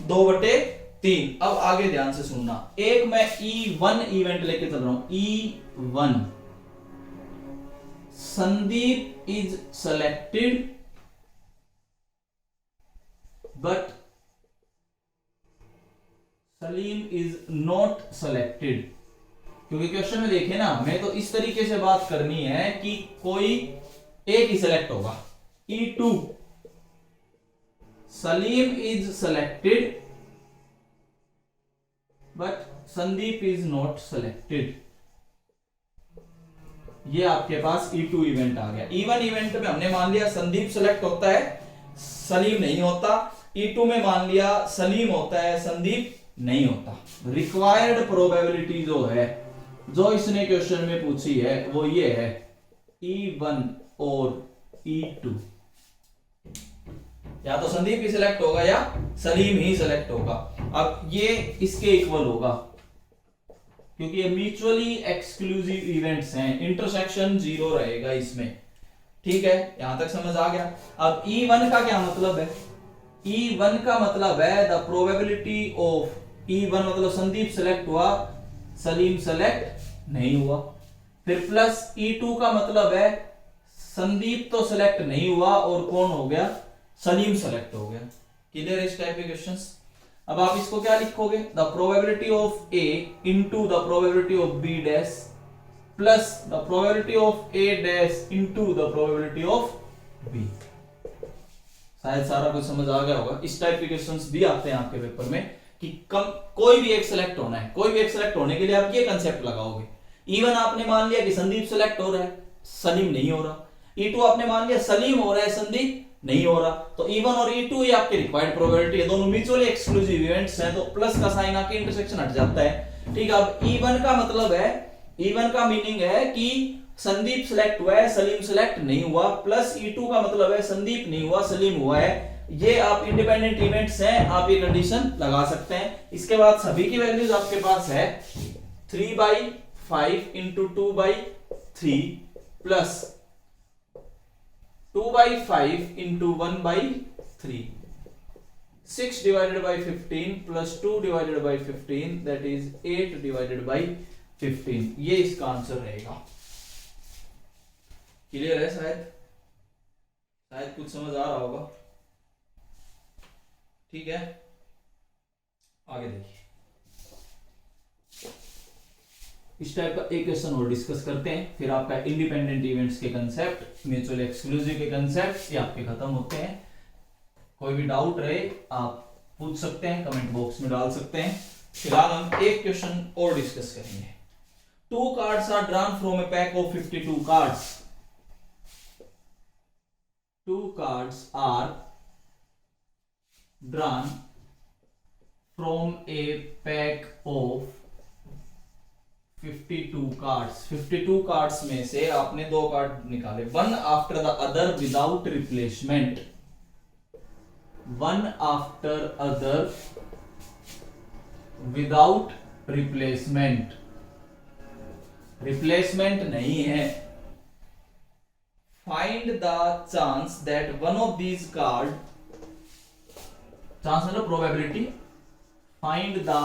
[SPEAKER 1] 2/3। अब आगे ध्यान से सुनना, एक मैं E1 इवेंट लेके चल रहा हूं, E1 Sandeep is selected but Salim is not selected. क्योंकि क्वेश्चन में देखे ना, हमें तो इस तरीके से बात करनी है कि कोई एक ही सेलेक्ट होगा। E2 Salim is selected but Sandeep is not selected. ये आपके पास E2 इवेंट आ गया। E1 इवेंट में हमने मान लिया संदीप सेलेक्ट होता है, सलीम नहीं होता। E2 में मान लिया सलीम होता है, संदीप नहीं होता। रिक्वायर्ड प्रोबेबिलिटी जो है, जो इसने क्वेश्चन में पूछी है, वो ये है E1 और E2, या तो संदीप ही सिलेक्ट होगा या सलीम ही सिलेक्ट होगा। अब ये इसके इक्वल होगा क्योंकि ये म्यूचुअली एक्सक्लूसिव इवेंट्स हैं, इंटरसेक्शन 0 रहेगा इसमें। ठीक है, यहां तक समझ आ गया। अब E1 का क्या मतलब है? E1 का मतलब है द प्रोबेबिलिटी ऑफ E1 मतलब संदीप सेलेक्ट हुआ, सलीम सेलेक्ट नहीं हुआ। फिर प्लस E2 का मतलब है संदीप तो सेलेक्ट नहीं हुआ और कौन हो गया? सलीम सेलेक्ट हो गया। क्लियर है इस टाइप के क्वेश्चंस? अब आप इसको क्या लिखोगे? The probability of A into the probability of B dash plus the probability of A dash into the probability of B। शायद सारा कुछ समझ आ गया होगा। इस टाइप के क्वेश्चंस भी आते हैं आपके पेपर में कि कोई भी एक सिलेक्ट होना है, कोई भी एक सिलेक्ट होने के लिए आप ये कंसेप्ट लगाओगे। E1 आपने मान लिया कि संदीप सिलेक्ट हो रहा है, सलीम नहीं हो रहा। E2 आपने मान लिया सलीम हो रहा है, संदीप नहीं हो रहा। तो E1 और E2 ये आपके रिक्वायर्ड प्रोबेबिलिटी है, दोनों म्यूचुअली एक्सक्लूसिव इवेंट्स हैं, तो प्लस का साइन आके इंटरसेक्शन हट जाता है। ठीक है, अब E1 का मतलब है, E1 का मीनिंग है कि संदीप सिलेक्ट हुआ है, सलीम सिलेक्ट नहीं हुआ, प्लस E2 का मतलब है संदीप नहीं हुआ, सलीम हुआ है। ये आप इंडिपेंडेंट इवेंट्स हैं, आप ये कंडीशन लगा सकते हैं। इसके बाद सभी की वैल्यूज आपके पास है 3/5 into 2/3 plus 2/5 into 1/3, 6 divided by 15 plus 2 divided by 15 that is 8 divided by 15। ये इसका आंसर रहेगा। क्लियर है? शायद कुछ समझ आ रहा होगा। ठीक है, आगे देखिए। इस टाइप का एक क्वेश्चन और डिस्कस करते हैं, फिर आपका इंडिपेंडेंट इवेंट्स के कंसेप्ट, म्यूचुअल एक्सक्लूसिव के कंसेप्ट ये आपके खत्म होते हैं। कोई भी डाउट रहे आप पूछ सकते हैं, कमेंट बॉक्स में डाल सकते हैं। फिलहाल हम एक क्वेश्चन और डिस्कस करेंगे। 2 cards are drawn from a pack of 52 cards. 2 cards are drawn from a pack of 52 cards. 52 cards में से आपने 2 कार्ड निकाले, one after the other without replacement. One after other without replacement. Replacement नहीं है। Find the chance that one of these card, chance मतलब probability, find the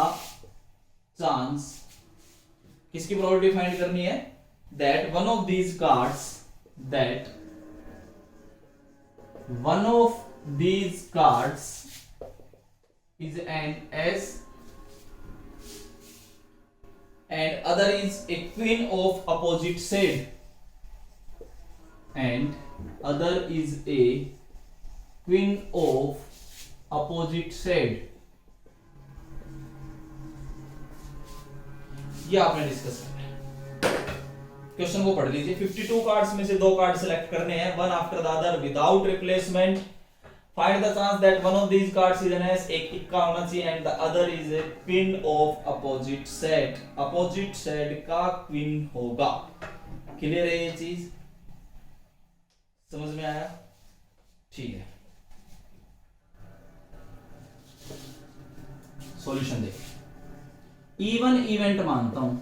[SPEAKER 1] chance, किसकी probability find करनी है? That one of these cards, that one of these cards is an S and other is a queen of opposite shade, and other is a queen of opposite shade। ये आपने discuss करना है। Question को पढ़ लीजिए। 52 cards में से 2 card select करने हैं, one after the other without replacement. Find the chance that one of these cards is an S, एक इक्का होना चाहिए, and the other is a queen of opposite set, opposite set का queen होगा। Clear है ये चीज? समझ में आया? ठीक है, सॉल्यूशन देखिए। E1 इवेंट मानता हूं,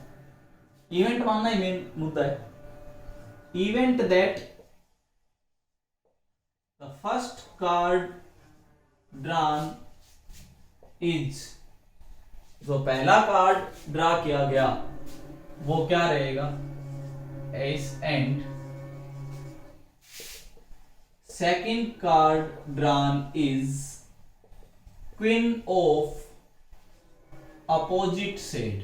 [SPEAKER 1] इवेंट मानना ही मेन मुद्दा है। Event that the first card drawn is, जो पहला कार्ड ड्रा किया गया वो क्या रहेगा, S, and second card drawn is queen of opposite side.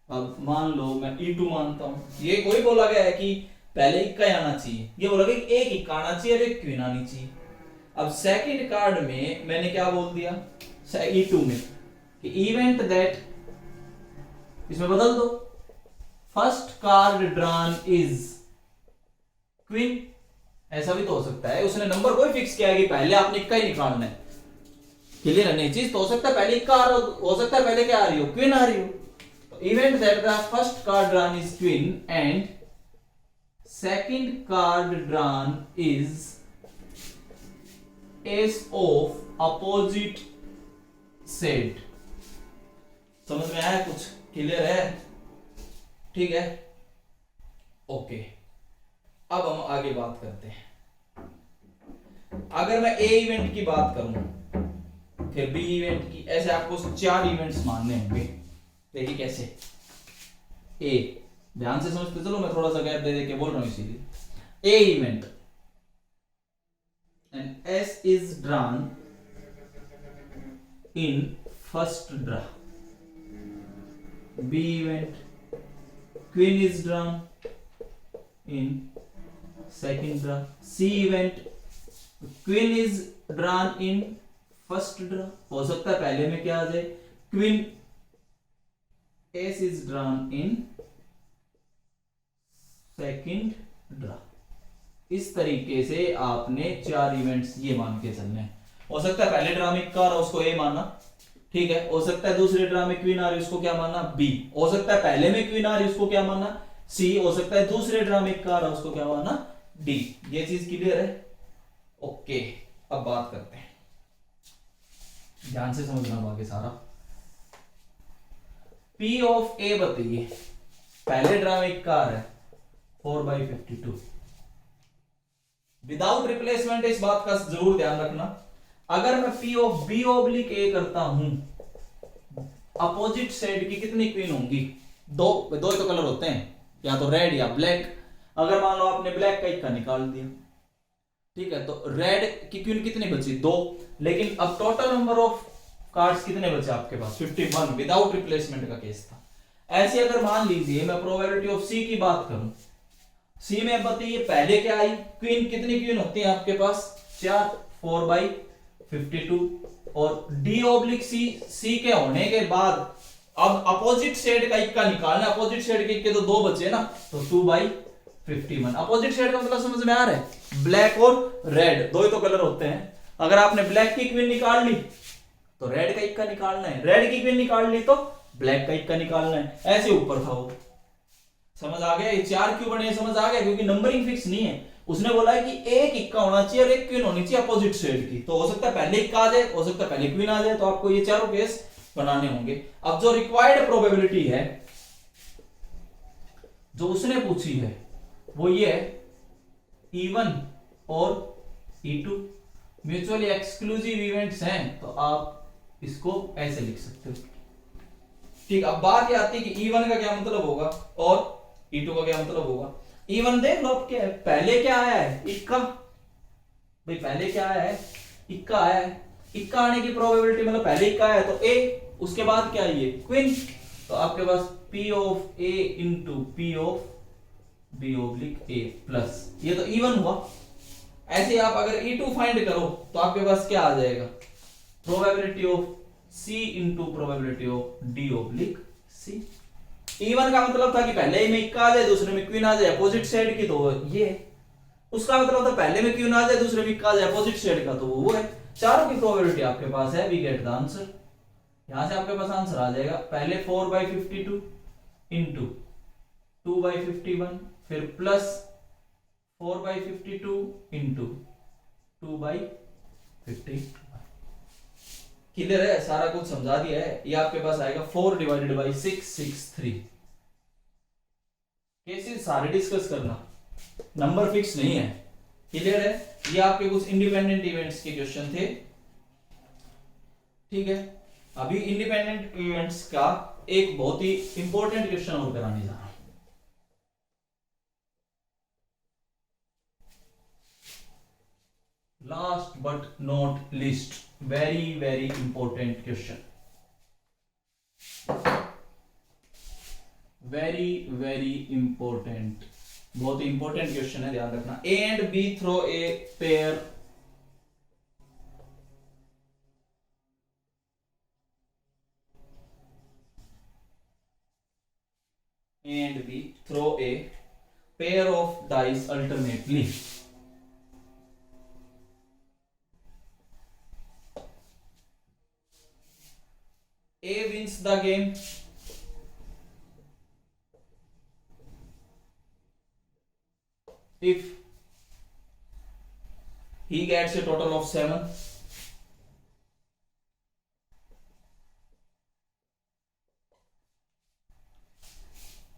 [SPEAKER 1] अब मान लो मैं E2 मानता हूं, ये कोई बोला गया है कि पहले इक्का आना चाहिए, ये बोला गया कि एक इक्का आना चाहिए और एक क्वीन आनी चाहिए। अब सेकंड कार्ड में मैंने क्या बोल दिया E2 में कि इवेंट दैट, इसमें बदल दो, first card drawn is queen, ऐसा भी तो हो सकता है। उसने नंबर कोई फिक्स किया है कि पहले आपने इक्का ही निकालना है, क्लियर है? नहीं, चीज तो हो सकता है पहले इक्का आ रहा हो सकता है पहले क्या आ रही हो, क्वीन आ रही हो। तो event that the first card drawn is queen and second card drawn is S of opposite set. समझ में आया कुछ? क्लियर है? ठीक है, ओके। अब हम आगे बात करते हैं। अगर मैं ए इवेंट की बात करूं फिर बी इवेंट की, ऐसे आपको 4 इवेंट्स मानने होंगे। देखिए कैसे। ए, ध्यान से समझते चलो, मैं थोड़ा सा गैप दे दे के बोल रहा हूं इसीलिए। ए event and S is drawn in first draw. B event, queen is drawn in second draw. C event, queen is drawn in first draw. हो सकता है पहले में क्या आ जाए, queen S is drawn in second draw। इस तरीके से आपने 4 इवेंट्स ये मान के चलने हैं। हो सकता है पहले ड्रा में इक्का आ रहा उसको ए मानना, ठीक है। हो सकता है दूसरे ड्रा में क्वीन आ रही उसको क्या मानना, बी। हो सकता है पहले में क्वीन आ रही उसको क्या मानना, सी। हो सकता है दूसरे ड्रा में इक्का आ रहा उसको क्या मानना, डी। ये चीज क्लियर है? ओके, अब बात करते हैं, ध्यान से समझना आगे सारा। पी ऑफ ए बताइए, पहले ड्रा में इक्का आ रहा है 4/52 विदाउट रिप्लेसमेंट। इस बात का जरूर ध्यान रखना, अगर मैं P of B oblique A करता हूं, अपोजिट साइड की कितनी क्वीन होंगी, दो ही तो कलर होते हैं, या तो रेड या ब्लैक। अगर मान लो आपने ब्लैक का इक्का निकाल दिया, ठीक है, तो रेड की क्वीन कितनी बची, 2। लेकिन अब टोटल नंबर ऑफ कार्ड्स कितने बचे आपके पास, 51, विदाउट रिप्लेसमेंट का केस था। ऐसे अगर मान लीजिए मैं प्रोबेबिलिटी ऑफ सी की बात करूं, सी में बताइए पहले क्या आई, क्वीन, कितनी क्वीन होती है आपके पास, 4, 4/52। और डी ऑब्लिक सी, सी के होने के बाद अब अपोजिट साइड का इक्का निकालना, अपोजिट साइड के इक्के तो 2 बचे ना, तो 2/51। अपोजिट साइड का मतलब समझ में आ रहा है, ब्लैक और रेड, दो ही तो कलर होते हैं। अगर आपने ब्लैक की क्वीन निकाल ली तो रेड का इक्का निकालना है, रेड की क्वीन निकाल ली तो ब्लैक का इक्का निकालना है। ऐसे ऊपर था वो, समझ आ गया? ये 4 क्यों बने समझ आ गया? क्योंकि नंबरिंग फिक्स नहीं है। उसने बोला है कि एक इक्का होना चाहिए और एक क्वीन होनी चाहिए अपोजिट साइड की। तो हो सकता है पहले इक्का आ जाए, हो सकता है पहले क्वीन आ जाए, तो आपको ये चारों केस बनाने होंगे। अब जो रिक्वायर्ड प्रोबेबिलिटी है जो उसने पूछी है वो ये है, E1 और E2 म्यूचुअली एक्सक्लूसिव इवेंट्स हैं, तो आप इसको ऐसे लिख सकते हो, ठीक। अब बात ये आती है कि E1 का क्या मतलब होगा और E2 का क्या मतलब होगा। E1 देख लो अब क्या है, पहले क्या आया है, इक्का। भाई पहले क्या आया है, इक्का आया है। इक्का आने की प्रोबेबिलिटी मतलब पहले इक्का आया है तो A, उसके बाद क्या आई है, क्वीन। तो आपके पास P of A into P of B oblique A plus, ये तो E1 हुआ। ऐसे आप अगर E2 फाइंड करो तो आपके पास क्या आ जाएगा, probability of C into probability of D oblique C। E1 का मतलब था कि पहले ही में इक्का आ जाए, दूसरे में क्वीन आ जाए अपोजिट साइड की, तो ये। उसका मतलब था पहले में क्वीन आ जाए, दूसरे में इक्का आ जाए अपोजिट साइड का, तो वो है। चारों की प्रोबेबिलिटी आपके पास है, वी गेट द आंसर। यहां से आपके पास आंसर आ जाएगा, पहले 4/52 इंटू 2/51, फिर प्लस 4/52 इंटू 2/52। क्लियर है, सारा कुछ समझा दिया है। ये आपके पास आएगा 4 डिवाइडेड बाई 663। कैसे सारे डिस्कस करना, नंबर फिक्स नहीं है। क्लियर है, ये आपके कुछ इंडिपेंडेंट इवेंट्स के क्वेश्चन थे। ठीक है, अभी इंडिपेंडेंट इवेंट्स का एक बहुत ही इंपॉर्टेंट क्वेश्चन और कराने जा रहा हूं। Last but not least, very very important question, very very important, बहुत ही इंपॉर्टेंट क्वेश्चन है, ध्यान रखना। A and B throw a pair and B throw a pair of dice alternately. A wins the game if he gets a total of 7,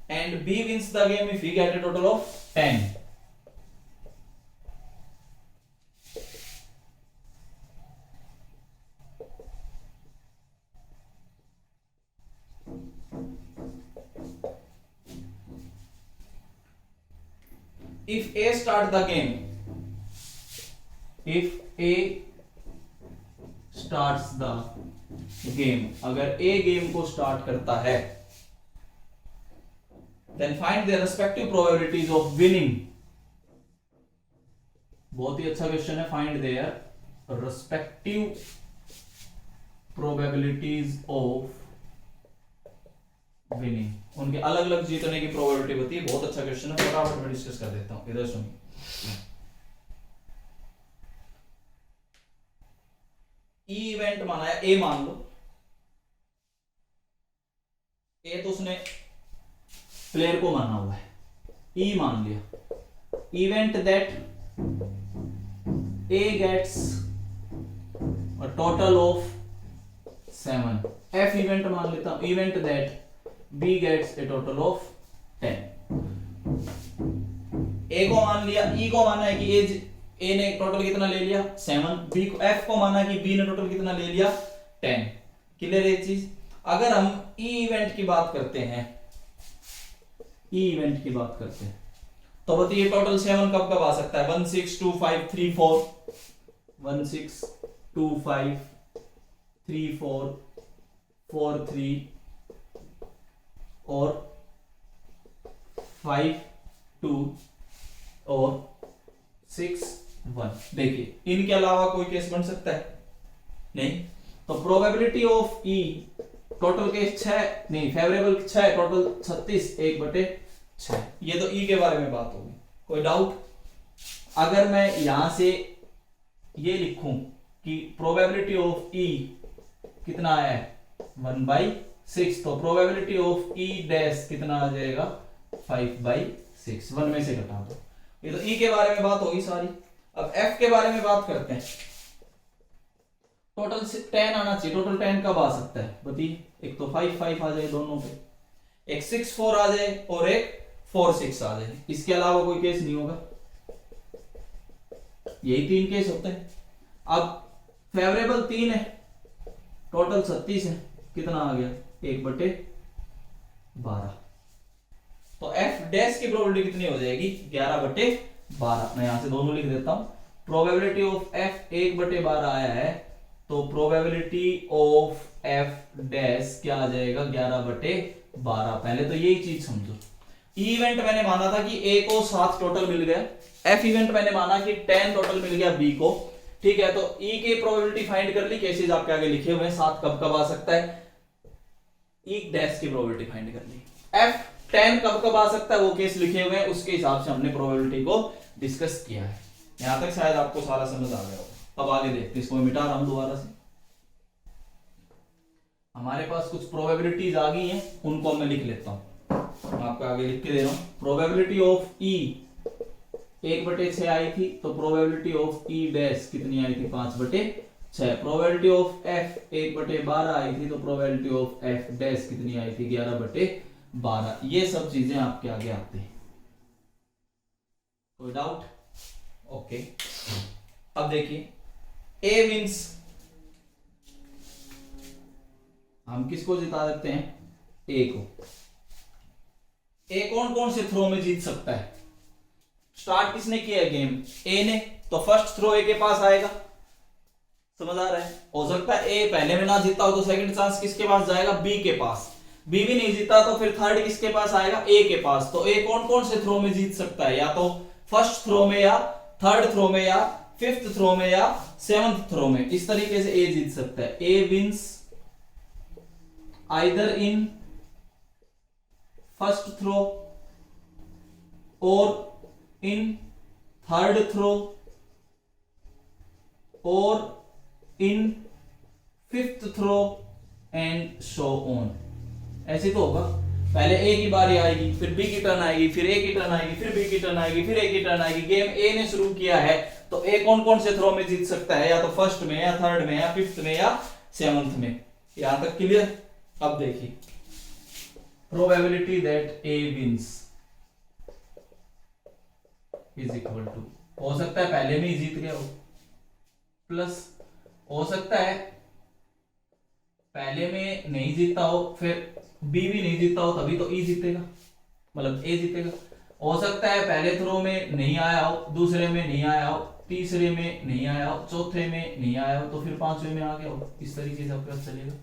[SPEAKER 1] and B wins the game if he gets a total of 10. If A start the game, if A starts the game, अगर A game को start करता है, then find their respective probabilities of winning. बहुत ही अच्छा question है, find their respective probabilities of winning. उनके अलग अलग जीतने की प्रोबेबिलिटी होती है। बहुत अच्छा क्वेश्चन है, फटाफट मैं डिस्कस कर देता हूं, इधर सुनिए। ई इवेंट माना है, ए मान लो, ए तो उसने प्लेयर को माना हुआ है, ई मान लिया। Event that A gets a total of 7, F event मान लेता हूं। Event that B gets a total of 10। A को मान लिया, ई को माना है कि ए ने टोटल कितना ले लिया 7, बी को, एफ को माना कि बी ने टोटल कितना ले लिया 10। क्लियर है चीज। अगर हम ई इवेंट की बात करते हैं, ई इवेंट की बात करते हैं, तो बताइए टोटल 7 कब कब आ सकता है? 1 6 2 5 3 4, 1 6 2 5 3 4 4 3 और 5 2 और 6 1। देखिए इनके अलावा कोई केस बन सकता है? नहीं। तो probability of E total case 6 नहीं, फेवरेबल 6, टोटल 36, 1/6। ये तो ई के बारे में बात होगी, कोई डाउट? अगर मैं यहां से ये लिखूं कि प्रोबेबिलिटी ऑफ ई कितना है 1/6, तो प्रोबेबिलिटी ऑफ ई डैश कितना आ जाएगा 5/6। 1 में से घटा दो। ये तो ई के बारे में बात होगी सारी। अब एफ के बारे में बात करते हैं। टोटल 10 आना चाहिए, टोटल 10 कब आ सकता है बताइए? एक तो 5 5 आ जाए दोनों पे, एक 6 4 आ जाए और एक 4 6 आ जाए। इसके अलावा कोई केस नहीं होगा, यही 3 केस होते हैं। अब फेवरेबल 3 है, टोटल 36 है, कितना आ गया 1/12। तो एफ डैश की प्रोबेबिलिटी कितनी हो जाएगी 11/12। मैं यहां से दोनों लिख देता हूं। प्रोबेबिलिटी ऑफ एफ 1/12 आया है, तो प्रोबेबिलिटी ऑफ एफ डैश क्या आ जाएगा 11/12। पहले तो यही चीज समझो। इवेंट मैंने माना था कि ए को 7 टोटल मिल गया, एफ इवेंट मैंने माना कि 10 टोटल मिल गया बी को। ठीक है, तो ई की प्रोबेबिलिटी फाइंड कर ली, केसेस आपके आगे लिखे हुए हैं, 7 कब कब आ सकता है, ई डैश की प्रोबेबिलिटी फाइंड कर ली। एफ 10 कब कब आ सकता है, वो केस लिखे हुए हैं, उसके हिसाब से हमने प्रोबेबिलिटी को डिस्कस किया है। यहां तक शायद आपको सारा समझ आ गया होगा। अब आगे देखते, इसको मिटा रहा हूं दोबारा से। हमारे पास कुछ प्रोबेबिलिटीज आ गई हैं, उनको मैं लिख लेता हूं, आपको आगे लिख के दे रहा हूं। प्रोबेबिलिटी ऑफ ई 1/6 आई थी, तो प्रोबेबिलिटी ऑफ ई डैश कितनी आई थी 5/6। 6। प्रोबेबिलिटी ऑफ एफ 1/12 आई थी, तो प्रोबेबिलिटी ऑफ एफ डैश कितनी आई थी? 11/12। ये सब चीजें आपके आगे आती हैं। कोई डाउट? ओके। अब देखिए ए विंस, हम किसको जिता देते हैं? ए को। ए कौन कौन से थ्रो में जीत सकता है? स्टार्ट किसने किया है गेम? ए ने, तो फर्स्ट थ्रो ए के पास आएगा। समझ आ रहा है? हो सकता है ए पहले में ना जीता हो तो सेकंड चांस किसके पास जाएगा? बी के पास। बी भी नहीं जीता तो फिर थर्ड किसके पास आएगा? ए के पास। तो ए कौन कौन से थ्रो में जीत सकता है? या तो फर्स्ट थ्रो में, या थर्ड थ्रो में, या फिफ्थ थ्रो में, या सेवंथ थ्रो में। इस तरीके से ए जीत सकता है। A wins either in first throw और इन थर्ड थ्रो और in fifth throw and so on. ऐसे तो होगा, पहले ए की बारी आएगी, फिर बी की टर्न आएगी, फिर ए की टर्न आएगी, फिर बी की टर्न आएगी, फिर ए की टर्न आएगी। गेम ए ने शुरू किया है, तो ए कौन कौन से थ्रो में जीत सकता है? या तो फर्स्ट में, या थर्ड में, या फिफ्थ में, या सेवंथ में। यहां तक क्लियर? अब देखिए probability that A wins is equal to, हो सकता है पहले में ही जीत गया हो, प्लस हो सकता है पहले में नहीं जीता हो, फिर बी भी नहीं जीता हो, तभी तो ई जीतेगा, मतलब ए जीतेगा। हो सकता है पहले थ्रो में नहीं आया हो, दूसरे में नहीं आया हो, तीसरे में नहीं आया हो, चौथे में नहीं आया हो, तो फिर पांचवे में आ गया हो। इस तरीके से आपके पास चलेगा।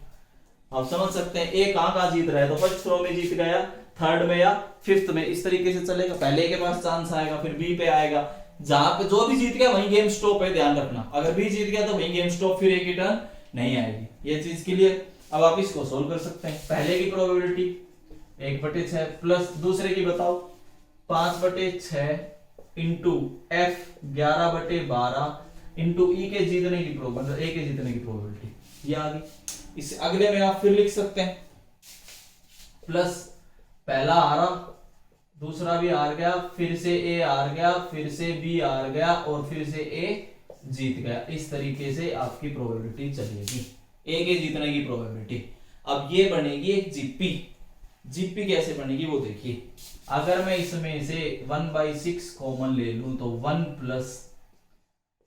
[SPEAKER 1] आप समझ सकते हैं ए कहां जीत रहा है, तो फर्स्ट थ्रो में जीत गया, थर्ड में या फिफ्थ में, इस तरीके से चलेगा। पहले के पास चांस आएगा, फिर बी पे आएगा, जहां पे जो भी जीत गया वहीं गेम स्टॉप है, ध्यान रखना। अगर बी जीत गया तो वहीं गेम स्टॉप, फिर ए की टर्न नहीं आएगी। ये चीज क्लियर? अब आप इसको सोल्व कर सकते हैं। पहले की प्रोबेबिलिटी 1/6 प्लस दूसरे की बताओ 5/6 इंटू एफ 11/12 इंटू ई के जीतने की प्रोबेबिलिटी, ए के जीतने की प्रोबेबिलिटी, ये आ गई। इस अगले में आप फिर लिख सकते हैं प्लस पहला हारा, दूसरा भी हार गया, फिर से ए हार गया, फिर से बी हार गया, और फिर से ए जीत गया। इस तरीके से आपकी प्रोबेबिलिटी चलेगी, ए के जीतने की प्रोबेबिलिटी। अब ये बनेगी एक जीपी। जीपी कैसे बनेगी वो देखिए। अगर मैं इसमें से 1/6 कॉमन ले लूं तो 1 plus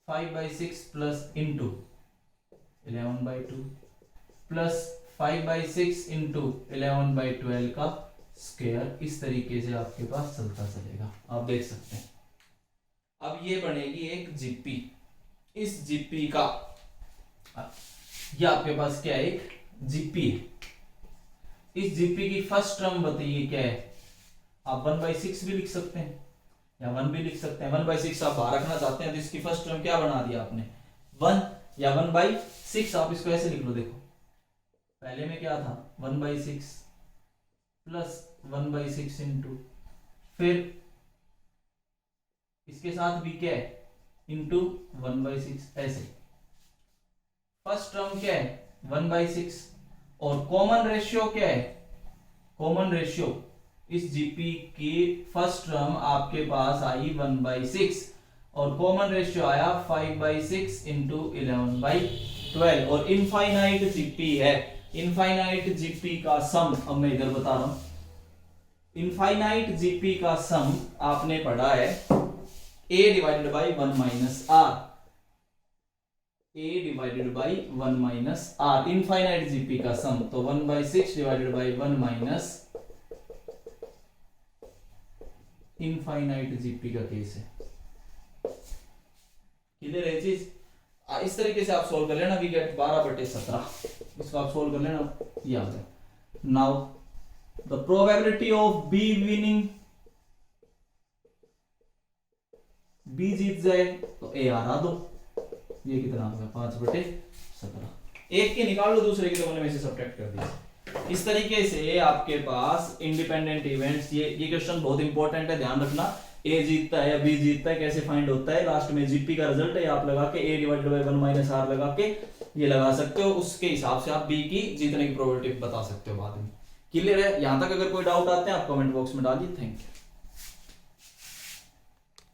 [SPEAKER 1] 5/6 plus into 11/2 plus 5/6 into 11/12 का स्क्वायर। इस तरीके से आपके पास चलता चलेगा, आप देख सकते हैं। अब ये बनेगी एक जीपी। इस जीपी का, ये आपके पास क्या है? एक जीपी है। इस जीपी की फर्स्ट टर्म बताइए क्या है? आप 1/6 भी लिख सकते हैं या 1 भी लिख सकते हैं। 1/6 आप बाहर रखना चाहते हैं तो इसकी फर्स्ट टर्म क्या बना दिया आपने? 1 या 1/6। आप इसको ऐसे लिख लो, देखो पहले में क्या था? 1/6 प्लस 1/6 इंटू, फिर इसके साथ भी क्या है? इंटू 1/6। ऐसे फर्स्ट टर्म क्या है? 1/6। और कॉमन रेशियो क्या है? कॉमन रेशियो इस जीपी की फर्स्ट टर्म आपके पास आई 1/6 और कॉमन रेशियो आया 5/6 इंटू 11/12। और इनफाइनाइट जीपी है। इनफाइनाइट जीपी का सम, अब मैं इधर बता रहा हूं, इनफाइनाइट जीपी का सम आपने पढ़ा है a divided by 1 minus R. a divided by 1 minus R infinite GP का सम। तो 1/6 divided by 1 minus infinite GP का केस है। क्लियर है चीज? इस तरीके से आप सोल्व कर लेना। We get 12/17। इसको आप सोल्व कर लेना, ये आ जाए। Now the probability of B winning, B जीत जाए तो ए हरा दो। ये कितना आ गया? 5/17। एक के निकाल लो, दूसरे के दोनों में से सब्ट्रैक्ट कर दिया। इस तरीके से आपके पास इंडिपेंडेंट इवेंट्स, ये क्वेश्चन बहुत इंपॉर्टेंट है, ध्यान रखना। ए जीतता है या बी जीतता है कैसे फाइंड होता है? लास्ट में जीपी का रिजल्ट है, आप लगा के a divided by 1 minus R लगा के ये लगा सकते हो। उसके हिसाब से आप बी की जीतने की प्रोबेबिलिटी बता सकते हो बाद में। क्लियर है? यहां तक अगर कोई डाउट आते हैं आप कमेंट बॉक्स में डालिए। Thank you.